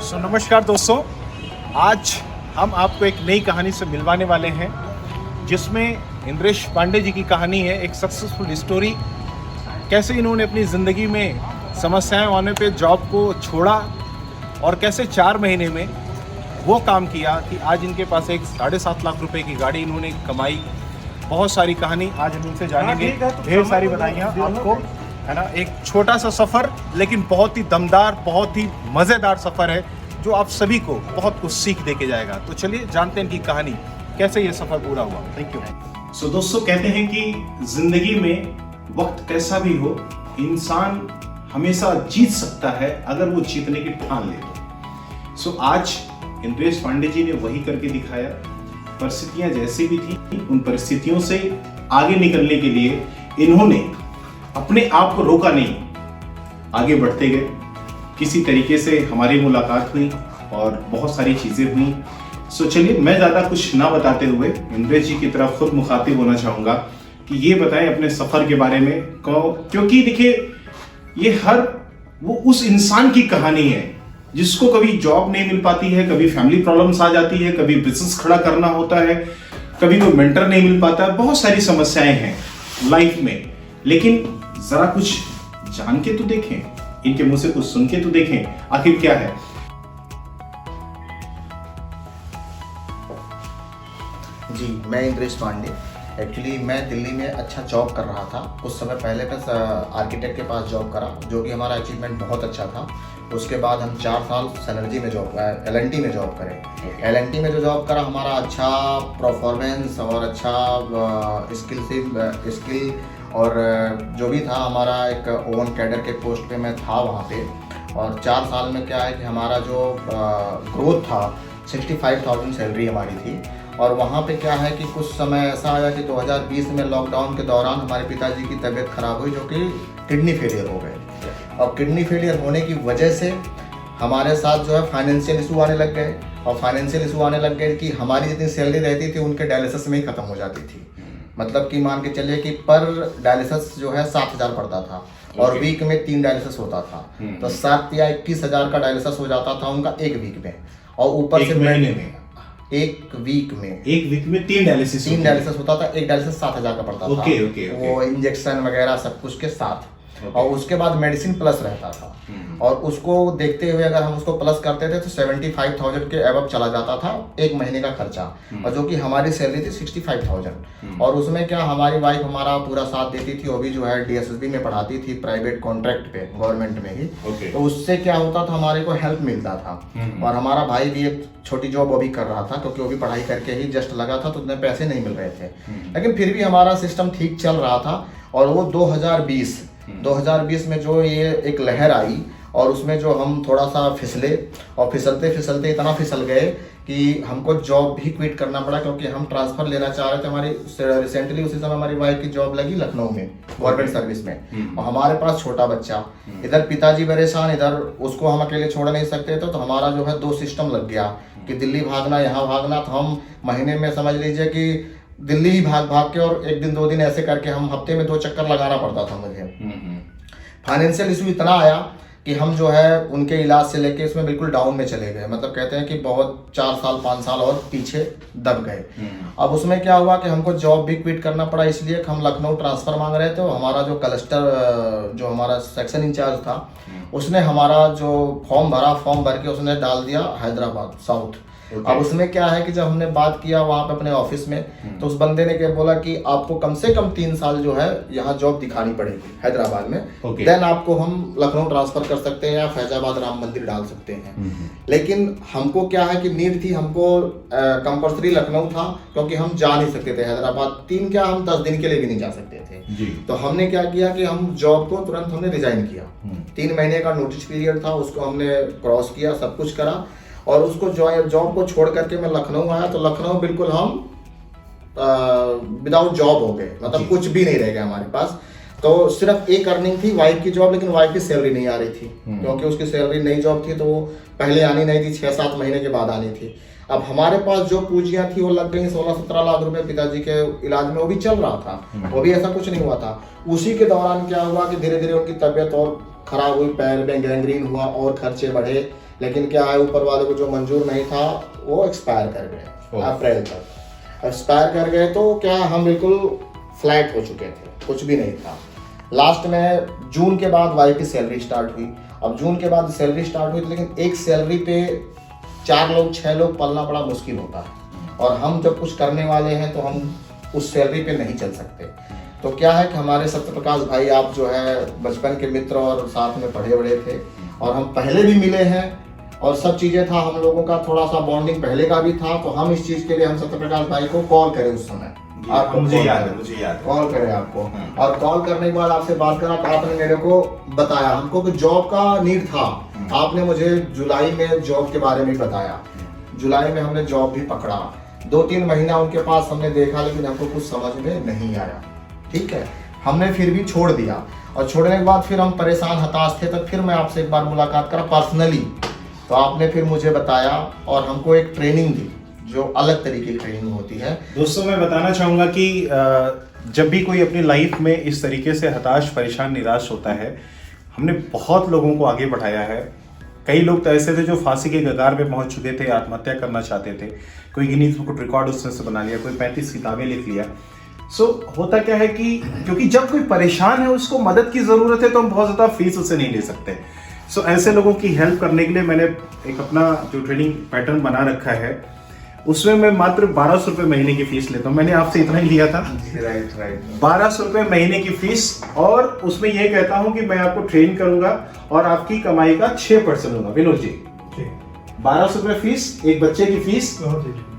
नमस्कार दोस्तों, आज हम आपको एक नई कहानी से मिलवाने वाले हैं जिसमें इंद्रेश पांडे जी की कहानी है। एक सक्सेसफुल स्टोरी, कैसे इन्होंने अपनी ज़िंदगी में समस्याएं आने पे जॉब को छोड़ा और कैसे 4 महीने में वो काम किया कि आज इनके पास एक 7.5 लाख रुपए की गाड़ी इन्होंने कमाई। बहुत सारी कहानी आज हम इनसे जानेंगे, ढेर सारी बताइयाँ आपको, है ना। एक छोटा सा सफ़र लेकिन बहुत ही दमदार, बहुत ही मज़ेदार सफ़र है जो आप सभी को बहुत कुछ सीख दे के जाएगा। तो चलिए जानते हैं इनकी कहानी, कैसे ये सफ़र पूरा हुआ। Thank you. सो दोस्तों, कहते हैं कि ज़िंदगी में वक्त कैसा भी हो, इंसान हमेशा जीत सकता है अगर वो जीतने की ठान ले तो। सो आज इंद्रेश पांडे जी ने वही करके दिखाया। परिस्थितियां जैसी भी थी, उन परिस्थितियों से आगे निकलने के लिए इन्होंने अपने आप को रोका नहीं, आगे बढ़ते गए। किसी तरीके से हमारी मुलाकात हुई और बहुत सारी चीजें हुई। सो चलिए, मैं ज्यादा कुछ ना बताते हुए इंद्रेश जी की तरफ खुद मुखातिब होना चाहूंगा कि ये बताएं अपने सफर के बारे में। क्योंकि देखिए, ये हर वो उस इंसान की कहानी है जिसको कभी जॉब नहीं मिल पाती है, कभी फैमिली प्रॉब्लम्स आ जाती है, कभी बिजनेस खड़ा करना होता है, कभी कोई मेंटर नहीं मिल पाता, बहुत सारी समस्याएं हैं लाइफ में। लेकिन जरा कुछ जान के तो देखें, इनके मुंह से कुछ सुन के तो देखें, आखिर क्या है। जी, मैं इंद्रेश पांडे। एक्चुअली मैं दिल्ली में अच्छा जॉब कर रहा था। कुछ समय पहले मैं आर्किटेक्ट के पास जॉब करा, जो कि हमारा अचीवमेंट बहुत अच्छा था। उसके बाद हम 4 साल सैनर्जी में जॉब LNT में जॉब करें। LNT में जो जॉब करा, हमारा अच्छा परफॉर्मेंस और अच्छा स्किल और जो भी था, हमारा एक ओवन कैडर के पोस्ट पे मैं था वहाँ पे। और 4 साल में क्या है कि हमारा जो ग्रोथ था, 65,000 सैलरी हमारी थी। और वहाँ पे क्या है कि कुछ समय ऐसा आया कि 2020 में लॉकडाउन के दौरान हमारे पिताजी की तबीयत खराब हुई, जो कि किडनी फेलियर हो गए। और किडनी फेलियर होने की वजह से हमारे साथ जो है फाइनेंशियल इशू आने लग गए। और फाइनेंशियल इशू आने लग गए कि हमारी जितनी सैलरी रहती थी उनके डायलिसिस में ही ख़त्म हो जाती थी। मतलब कि मान के चलिए कि पर डायलिसिस जो है 7,000 पड़ता था और वीक में 3 डायलिसिस होता था। तो 7 या 21,000 का डायलिसिस हो जाता था उनका एक वीक में। और ऊपर से महीने में एक वीक में 3 डायलिसिस होता था। एक डायलिसिस 7,000 का पड़ता था। वो इंजेक्शन वगैरह सब कुछ के साथ। और उसके बाद मेडिसिन प्लस रहता था। और उसको देखते हुए अगर हम उसको प्लस करते थे तो 75,000 के अबव चला जाता था एक महीने का खर्चा। और जो कि हमारी सैलरी थी 65,000। और उसमें क्या, हमारी वाइफ हमारा पूरा साथ देती थी। वो भी जो है DSSB में पढ़ाती थी, प्राइवेट कॉन्ट्रैक्ट पे, गवर्नमेंट में ही। तो उससे क्या होता था, हमारे को हेल्प मिलता था। और हमारा भाई भी एक छोटी जॉब वो भी कर रहा था, क्योंकि वो भी पढ़ाई करके ही जस्ट लगा था, तो उतने पैसे नहीं मिल रहे थे। लेकिन फिर भी हमारा सिस्टम ठीक चल रहा था। और वो 2020 में जो ये एक लहर आई, और उसमें जो हम थोड़ा सा फिसले, और फिसलते फिसलते इतना फिसल गए कि हमको जॉब भी क्विट करना पड़ा, क्योंकि हम ट्रांसफ़र लेना चाह रहे थे। हमारी रिसेंटली उसी समय हमारी वाइफ की जॉब लगी लखनऊ में, गवर्नमेंट सर्विस में। और हमारे पास छोटा बच्चा, इधर पिताजी परेशान, इधर उसको हम अकेले छोड़ नहीं सकते थे। तो हमारा जो है 2 सिस्टम लग गया कि दिल्ली भागना, यहाँ भागना। तो हम महीने में समझ लीजिए कि दिल्ली ही भाग के, और 1 दिन 2 दिन ऐसे करके हम हफ्ते में 2 चक्कर लगाना पड़ता था मुझे। फाइनेंशियल इशू इतना आया कि हम जो है उनके इलाज से लेके इसमें बिल्कुल डाउन में चले गए। मतलब कहते हैं कि बहुत 4 साल 5 साल और पीछे दब गए। अब उसमें क्या हुआ कि हमको जॉब भी क्विट करना पड़ा, इसलिए कि हम लखनऊ ट्रांसफ़र मांग रहे थे। और हमारा जो क्लस्टर, जो हमारा सेक्शन इंचार्ज था, उसने हमारा जो फॉर्म भर के उसने डाल दिया हैदराबाद साउथ। अब उसमें क्या है कि जब हमने बात किया वहाँ पे अपने ऑफिस में, तो उस बंदे ने क्या बोला कि आपको कम से कम 3 साल जो है यहाँ जॉब दिखानी पड़ेगी हैदराबाद में। देन आपको हम लखनऊ ट्रांसफर कर सकते हैं या फैजाबाद राम मंदिर डाल सकते हैं। लेकिन हमको क्या है कि नीड थी, हमको कंपल्सरी लखनऊ था, क्योंकि हम जा नहीं सकते थे हैदराबाद। 3 क्या, हम 10 दिन के लिए भी नहीं जा सकते थे। तो हमने क्या किया कि हम जॉब को तुरंत हमने रिजाइन किया। 3 महीने का नोटिस पीरियड था, उसको हमने क्रॉस किया, सब कुछ करा। और उसको जॉब को छोड़ करके मैं लखनऊ आया। तो लखनऊ बिल्कुल हम विदाउट जॉब हो गए, मतलब कुछ भी नहीं रह गया हमारे पास। तो सिर्फ एक अर्निंग थी, वाइफ की जॉब, लेकिन वाइफ की सैलरी नहीं आ रही थी, क्योंकि उसकी सैलरी नई जॉब थी, तो वो पहले आनी नहीं थी, 6-7 महीने के बाद आनी थी। अब हमारे पास जो पूंजियां थी वो लग गई 16-17 लाख रुपए पिताजी के इलाज में, वो भी चल रहा था, वो भी ऐसा कुछ नहीं हुआ था। उसी के दौरान क्या हुआ कि धीरे धीरे उनकी तबीयत और खराब हुई, पैर में गैंग्रीन हुआ और खर्चे बढ़े, लेकिन क्या है ऊपर वाले को जो मंजूर नहीं था वो एक्सपायर कर गए अप्रैल तक। एक्सपायर कर गए तो क्या हम बिल्कुल फ्लैट हो चुके थे, कुछ भी नहीं था। लास्ट में जून के बाद वाइफ की सैलरी स्टार्ट हुई। अब जून के बाद सैलरी स्टार्ट हुई, लेकिन एक सैलरी पे 4 लोग 6 लोग पलना बड़ा मुश्किल होता है, और हम जब कुछ करने वाले हैं तो हम उस सैलरी पे नहीं चल सकते। तो क्या है कि हमारे सत्यप्रकाश भाई, आप जो है बचपन के मित्र और साथ में पढ़े बड़े थे, और हम पहले भी मिले हैं और सब चीज़ें था, हम लोगों का थोड़ा सा बॉन्डिंग पहले का भी था। तो हम इस चीज़ के लिए हम सत्यप्रकाश भाई को कॉल करें उस समय, आपको मुझे याद है कॉल करें आपको, और कॉल करने के बाद आपसे बात करा तो आपने मेरे को बताया हमको कि जॉब का नीड था। आपने मुझे जुलाई में जॉब के बारे में बताया। जुलाई में हमने जॉब भी पकड़ा, 2-3 महीना उनके पास हमने देखा, लेकिन हमको कुछ समझ में नहीं आया। ठीक है, हमने फिर भी छोड़ दिया, और छोड़ने के बाद फिर हम परेशान हताश थे। तब फिर मैं आपसे एक बार मुलाकात करा पर्सनली, तो आपने फिर मुझे बताया और हमको एक ट्रेनिंग दी जो अलग तरीके की ट्रेनिंग होती है। दोस्तों, मैं बताना चाहूँगा कि जब भी कोई अपनी लाइफ में इस तरीके से हताश, परेशान, निराश होता है, हमने बहुत लोगों को आगे बढ़ाया है। कई लोग तो ऐसे थे जो फांसी के कगार पे पहुंच चुके थे, आत्महत्या करना चाहते थे। कोई गिनीज बुक रिकॉर्ड उसने से बना लिया, कोई 35 किताबें लिख लिया। होता क्या है कि क्योंकि जब कोई परेशान है, उसको मदद की जरूरत है, तो हम बहुत ज्यादा फीस उससे नहीं ले सकते। ऐसे लोगों की हेल्प करने के लिए मैंने एक अपना जो ट्रेनिंग पैटर्न बना रखा है, उसमें मैं मात्र 1200 रुपये महीने की फीस लेता हूँ। मैंने आपसे इतना ही लिया था, राइट 1200 रुपये महीने की फीस, और उसमें ये कहता हूँ कि मैं आपको ट्रेन करूंगा और आपकी कमाई का 6% होगा। विनोद जी, 1200 रुपये फीस, एक बच्चे की फीस,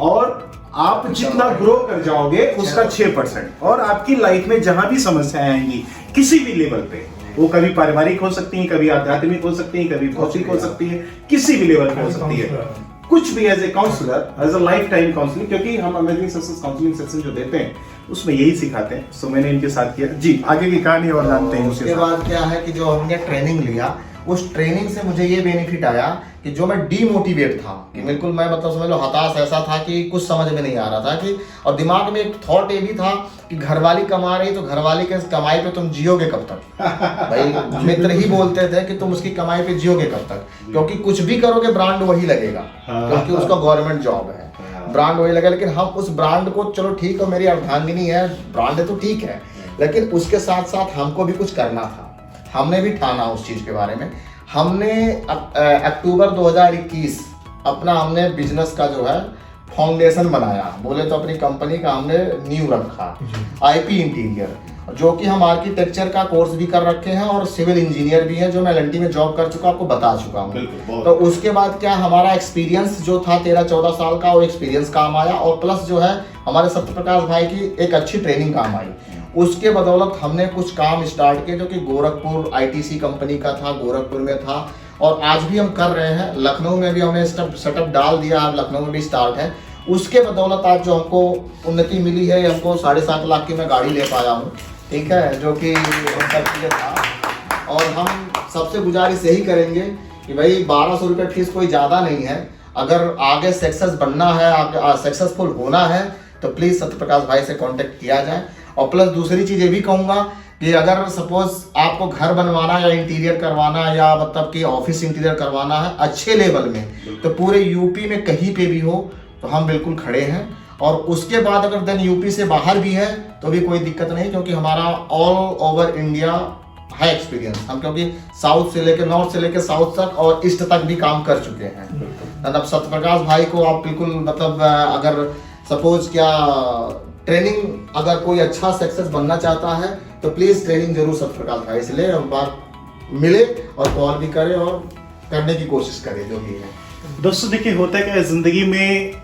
और आप जितना ग्रो कर जाओगे उसका 6%, और आपकी लाइफ में जहां भी समस्याएं आएंगी किसी भी लेवल पे, वो कभी पारिवारिक हो सकती हैं, कभी आध्यात्मिक हो सकती हैं, कभी भौतिक हो सकती है, किसी भी लेवल पे हो सकती है, कुछ भी as a counsellor, as a lifetime counselling, क्योंकि हम अमेजिंग सक्सेस काउंसलिंग सेशन जो देते हैं उसमें यही सिखाते हैं। मैंने इनके साथ किया। जी, आगे की कहानी और जानते हैं। उसके बाद क्या है कि जो हमने ट्रेनिंग लिया, उस ट्रेनिंग से मुझे ये बेनिफिट आया कि जो मैं डीमोटिवेट था, कि बिल्कुल मैं मतलब समझ लो हताश ऐसा था कि कुछ समझ में नहीं आ रहा था, कि और दिमाग में एक थॉट ये भी था कि घरवाली कमा रही तो घरवाली के कमाई पे तुम जियोगे कब तक। भाई मित्र ही बोलते थे कि तुम उसकी कमाई पे जियोगे कब तक, क्योंकि कुछ भी करोगे ब्रांड वही लगेगा, क्योंकि उसका गवर्नमेंट जॉब है, ब्रांड वही लगेगा। लेकिन हम उस ब्रांड को, चलो ठीक है मेरी अर्धांगिनी है, ब्रांड है तो ठीक है, लेकिन उसके साथ साथ हमको भी कुछ करना था। हमने भी ठाना उस चीज के बारे में। हमने अक्टूबर 2021 अपना हमने बिजनेस का जो है फाउंडेशन बनाया, बोले तो अपनी कंपनी का हमने नींव रखा, आईपी इंटीरियर, जो कि हम आर्किटेक्चर का कोर्स भी कर रखे हैं और सिविल इंजीनियर भी हैं, जो मैं एल&टी में जॉब कर चुका, आपको बता चुका हूँ। तो उसके बाद क्या हमारा एक्सपीरियंस जो था 13-14 साल का, वो एक्सपीरियंस काम आया, और प्लस जो है हमारे सत्यप्रकाश भाई की एक अच्छी ट्रेनिंग काम आई। उसके बदौलत हमने कुछ काम स्टार्ट किए, जो कि गोरखपुर आईटीसी कंपनी का था, गोरखपुर में था, और आज भी हम कर रहे हैं। लखनऊ में भी हमने सेटअप डाल दिया, अब लखनऊ में भी स्टार्ट है। उसके बदौलत आज जो हमको उन्नति मिली है, हमको 7.5 लाख की मैं गाड़ी ले पाया हूँ, ठीक है, जो कि था। और हम सबसे गुजारिश यही करेंगे कि भाई 1200 रुपये फीस कोई ज़्यादा नहीं है। अगर आगे सक्सेस बनना है, आगे सक्सेसफुल होना है, तो प्लीज़ सत्यप्रकाश भाई से कांटेक्ट किया जाए। और प्लस दूसरी चीज़ ये भी कहूँगा कि अगर सपोज आपको घर बनवाना या इंटीरियर करवाना, या मतलब कि ऑफिस इंटीरियर करवाना है अच्छे लेवल में, तो पूरे यूपी में कहीं पे भी हो तो हम बिल्कुल खड़े हैं। और उसके बाद अगर देन यूपी से बाहर भी है तो भी कोई दिक्कत नहीं, क्योंकि हमारा ऑल ओवर इंडिया है एक्सपीरियंस। हम क्योंकि साउथ से लेकर, नॉर्थ से लेकर साउथ तक और ईस्ट तक भी काम कर चुके हैं। मतलब सत्यप्रकाश भाई को आप बिल्कुल मतलब अगर सपोज क्या ट्रेनिंग, अगर कोई अच्छा सक्सेस बनना चाहता है तो प्लीज ट्रेनिंग जरूर सत्यप्रकाश भाई से ले, हम बार मिले और कॉल भी करें और करने की कोशिश करें जो भी है। दोस्तों देखिए, होता है क्या, जिंदगी में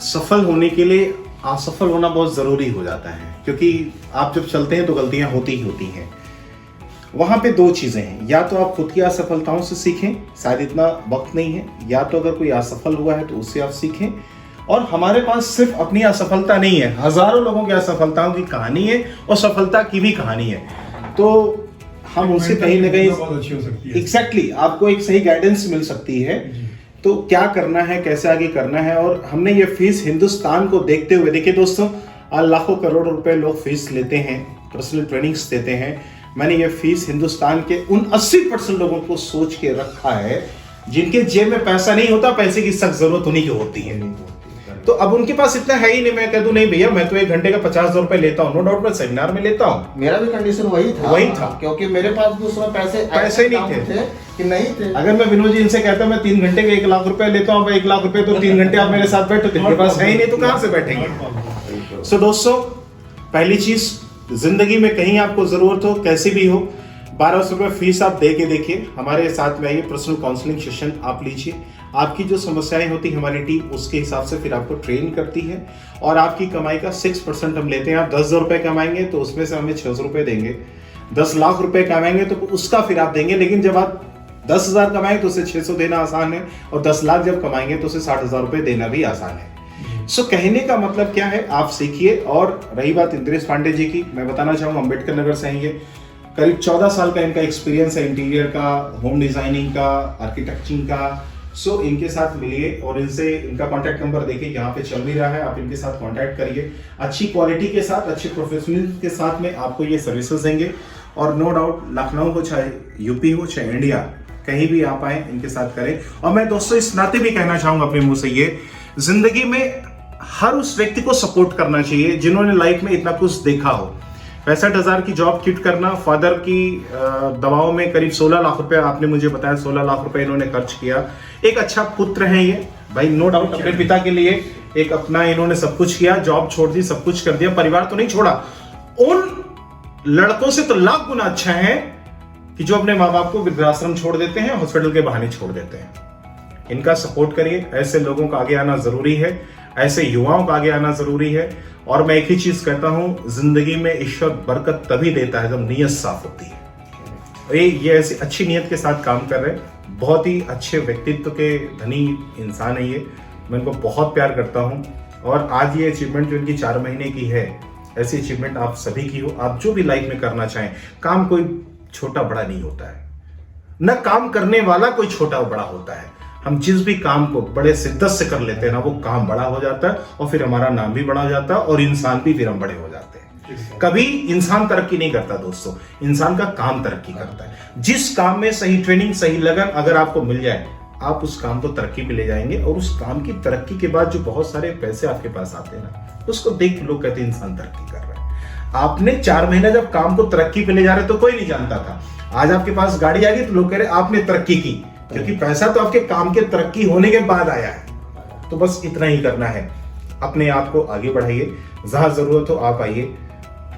सफल होने के लिए असफल होना बहुत जरूरी हो जाता है, क्योंकि आप जब चलते हैं तो गलतियां होती ही होती हैं। वहां पे 2 चीजें हैं, या तो आप खुद की असफलताओं से सीखें, शायद इतना वक्त नहीं है, या तो अगर कोई असफल हुआ है तो उससे आप सीखें। और हमारे पास सिर्फ अपनी असफलता नहीं है, हजारों लोगों की असफलताओं की कहानी है और सफलता की भी कहानी है। तो हम उनसे कहीं ना कहीं बहुत अच्छी हो सकती है। एग्जैक्टली आपको एक सही गाइडेंस मिल सकती है। तो क्या करना है, कैसे आगे करना है। और हमने ये फीस हिंदुस्तान को देखते हुए, देखिए दोस्तों, लाखों करोड़ों रुपए लोग फीस लेते हैं, पर्सनल ट्रेनिंग्स देते हैं, मैंने ये फीस हिंदुस्तान के उन 80% लोगों को सोच के रखा है जिनके जेब में पैसा नहीं होता, पैसे की सख्त जरूरत उन्हीं की होती है। तो अब उनके पास इतना है ही नहीं, मैं कह दूं नहीं भैया मैं तो 1 घंटे का 50 रुपए लेता हूँ, नो डाउट मैं सेमिनार में लेता हूँ। मेरा भी कंडीशन वही था क्योंकि मेरे पास भी उस समय पैसे ही नहीं थे कि नहीं थे। अगर मैं विनोद जी इनसे कहता मैं 3 घंटे के 1 लाख रुपए लेता हूँ, 1 लाख रुपए तो 3 घंटे आप मेरे साथ बैठो, इनके पास है ही नहीं तो कहां से बैठेंगे। सो दोस्तों, पहली चीज, जिंदगी में कहीं आपको जरूरत हो, कैसी भी हो, 1200 रुपये फीस आप दे के देखिए, हमारे साथ में आइए, पर्सनल काउंसलिंग सेशन आप लीजिए, आपकी जो समस्याएं होती है हमारी टीम उसके हिसाब से फिर आपको ट्रेन करती है, और आपकी कमाई का 6% हम लेते हैं। आप 10,000 रुपये कमाएंगे तो उसमें से हमें 600 रुपये देंगे, 10 लाख रुपए कमाएंगे तो उसका फिर आप देंगे, लेकिन जब आप 10,000 कमाएंगे तो उसे 600 देना आसान है, और 10 लाख जब कमाएंगे तो उसे 60,000 रुपये देना भी आसान है। सो कहने का मतलब क्या है, आप सीखिए। और रही बात इंद्रेश पांडे जी की, मैं बताना चाहूँगा अम्बेडकर नगर से हैं, करीब 14 साल का इनका एक्सपीरियंस है, इंटीरियर का, होम डिजाइनिंग का, आर्किटेक्चरिंग का। सो इनके साथ मिलिए और इनसे, इनका कॉन्टैक्ट नंबर देखिए यहाँ पे चल भी रहा है, आप इनके साथ कॉन्टैक्ट करिए। अच्छी क्वालिटी के साथ, अच्छे प्रोफेशनल के साथ में आपको ये सर्विसेज देंगे, और नो डाउट लखनऊ हो, चाहे यूपी हो, चाहे इंडिया, कहीं भी आप आए इनके साथ करें। और मैं दोस्तों इस नाते भी कहना चाहूंगा अपने मुंह से, ये जिंदगी में हर उस व्यक्ति को सपोर्ट करना चाहिए जिन्होंने लाइफ में इतना कुछ देखा हो। 65,000 की जॉब क्विट करना, फादर की दवाओं में करीब 16 लाख रुपए, आपने मुझे बताया 16 लाख रुपए इन्होंने खर्च किया। एक अच्छा पुत्र है ये भाई, नो डाउट, अपने पिता के लिए एक अपना इन्होंने सब कुछ किया, जॉब छोड़ दी, सब कुछ कर दिया, परिवार तो नहीं छोड़ा। उन लड़कों से तो लाख गुना अच्छा है कि जो अपने माँ बाप को वृद्धाश्रम छोड़ देते हैं, हॉस्पिटल के बहाने छोड़ देते हैं। इनका सपोर्ट करिए, ऐसे लोगों का आगे आना जरूरी है, ऐसे युवाओं का आगे आना जरूरी है। और मैं एक ही चीज कहता हूं, जिंदगी में ईश्वर बरकत तभी देता है जब नीयत साफ होती है। और ये ऐसी अच्छी नीयत के साथ काम कर रहे हैं, बहुत ही अच्छे व्यक्तित्व के धनी इंसान है ये, मैं इनको बहुत प्यार करता हूं। और आज ये अचीवमेंट जो इनकी 4 महीने की है, ऐसी अचीवमेंट आप सभी की हो। आप जो भी लाइफ में करना चाहें, काम कोई छोटा बड़ा नहीं होता है, न काम करने वाला कोई छोटा बड़ा होता है। हम जिस भी काम को बड़े शिद्दत से कर लेते हैं ना, वो काम बड़ा हो जाता है, और फिर हमारा नाम भी बड़ा हो जाता है, और इंसान भी फिर हम बड़े हो जाते हैं। कभी इंसान तरक्की नहीं करता दोस्तों, इंसान का काम तरक्की करता है। जिस काम में सही ट्रेनिंग, सही लगन अगर आपको मिल जाए, आप उस काम को तरक्की पे ले जाएंगे, और उस काम की तरक्की के बाद जो बहुत सारे पैसे आपके पास आते हैं ना, उसको देख के लोग कहते हैं इंसान तरक्की कर रहा है। आपने 4 महीने जब काम को तरक्की पे ले जा रहे तो कोई नहीं जानता था, आज आपके पास गाड़ी आ गई तो लोग कह रहे आपने तरक्की की, क्योंकि पैसा तो आपके काम के तरक्की होने के बाद आया है। तो बस इतना ही करना है, अपने आप को आगे बढ़ाइए, जहां जरूरत हो आप आइए।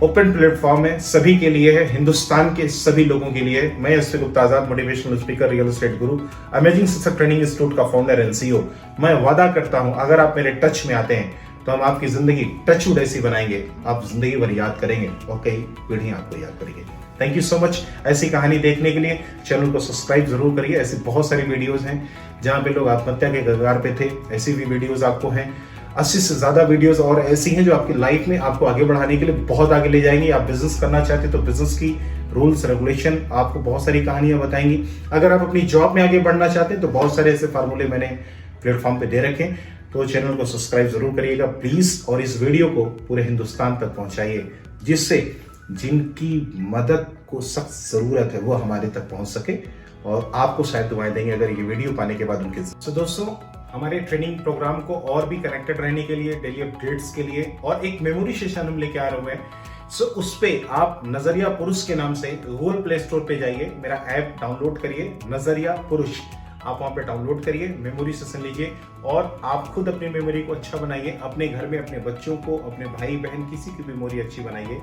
ओपन प्लेटफॉर्म है, सभी के लिए है, हिंदुस्तान के सभी लोगों के लिए। मैं एस गुप्ता आजाद, मोटिवेशनल स्पीकर, रियल एस्टेट गुरु, अमेजिंग सक्सेस ट्रेनिंग इंस्टीट्यूट का फाउंडर एंड CEO। मैं वादा करता हूं, अगर आप मेरे टच में आते हैं तो हम आपकी जिंदगी टचवुड ऐसी बनाएंगे, आप जिंदगी भर याद करेंगे, और कई पीढ़ियां आपको याद करेंगे। Thank you so much. ऐसी कहानी देखने के लिए चैनल को सब्सक्राइब जरूर करिए। ऐसी बहुत सारी वीडियोस हैं जहां पे लोग आत्महत्या के कगार पे थे, ऐसी भी वीडियोस आपको हैं। 80 से ज्यादा वीडियोस और ऐसी हैं जो आपकी लाइफ में आपको आगे बढ़ाने के लिए बहुत आगे ले जाएंगी। आप बिजनेस करना चाहते तो बिजनेस की रूल्स रेगुलेशन आपको बहुत सारी कहानियां बताएंगी। अगर आप अपनी जॉब में आगे बढ़ना चाहते हैं तो बहुत सारे ऐसे फार्मूले मैंने प्लेटफॉर्म पे दे रखे, तो चैनल को सब्सक्राइब जरूर करिएगा प्लीज, और इस वीडियो को पूरे हिंदुस्तान तक पहुंचाइए, जिससे जिनकी मदद को सख्त जरूरत है वो हमारे तक पहुंच सके, और आपको शायद दुआएं देंगे अगर ये वीडियो पाने के बाद उनके। तो दोस्तों, हमारे ट्रेनिंग प्रोग्राम को और भी कनेक्टेड रहने के लिए, डेली अपडेट्स के लिए, और एक मेमोरी सेशन हम लेके आ रहे हैं। सो उस पे आप नजरिया पुरुष के नाम से गूगल प्ले स्टोर पे जाइए, मेरा ऐप डाउनलोड करिए, नजरिया पुरुष, आप वहां पे डाउनलोड करिए, मेमोरी सेशन लीजिए, और आप खुद अपनी मेमोरी को अच्छा बनाइए, अपने घर में अपने बच्चों को, अपने भाई बहन, किसी की मेमोरी अच्छी बनाइए।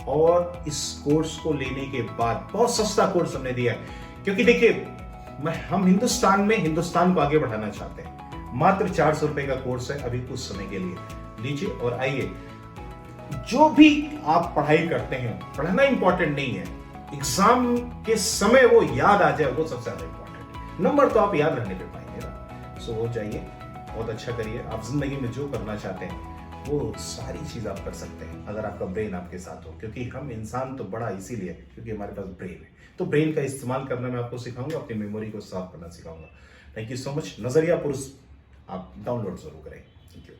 और इस कोर्स को लेने के बाद, बहुत सस्ता कोर्स हमने दिया है, क्योंकि देखिए हम हिंदुस्तान में हिंदुस्तान को आगे बढ़ाना चाहते हैं। मात्र 400 रुपए का कोर्स है अभी कुछ समय के लिए, लीजिए और आइए। जो भी आप पढ़ाई करते हैं, पढ़ना इंपॉर्टेंट नहीं है, एग्जाम के समय वो याद आ जाए वो सबसे ज्यादा इंपॉर्टेंट है। नंबर तो आप याद रखने पे पाएंगे ना। सो वो जाइए, बहुत अच्छा करिए। आप जिंदगी में जो करना चाहते हैं वो सारी चीज आप कर सकते हैं अगर आपका ब्रेन आपके साथ हो, क्योंकि हम इंसान तो बड़ा इसीलिए क्योंकि हमारे पास ब्रेन है। तो ब्रेन का इस्तेमाल करना मैं आपको सिखाऊंगा, अपनी मेमोरी को साफ करना सिखाऊंगा। Thank you so much. नजरिया पुरुष आप डाउनलोड जरूर करें। Thank you.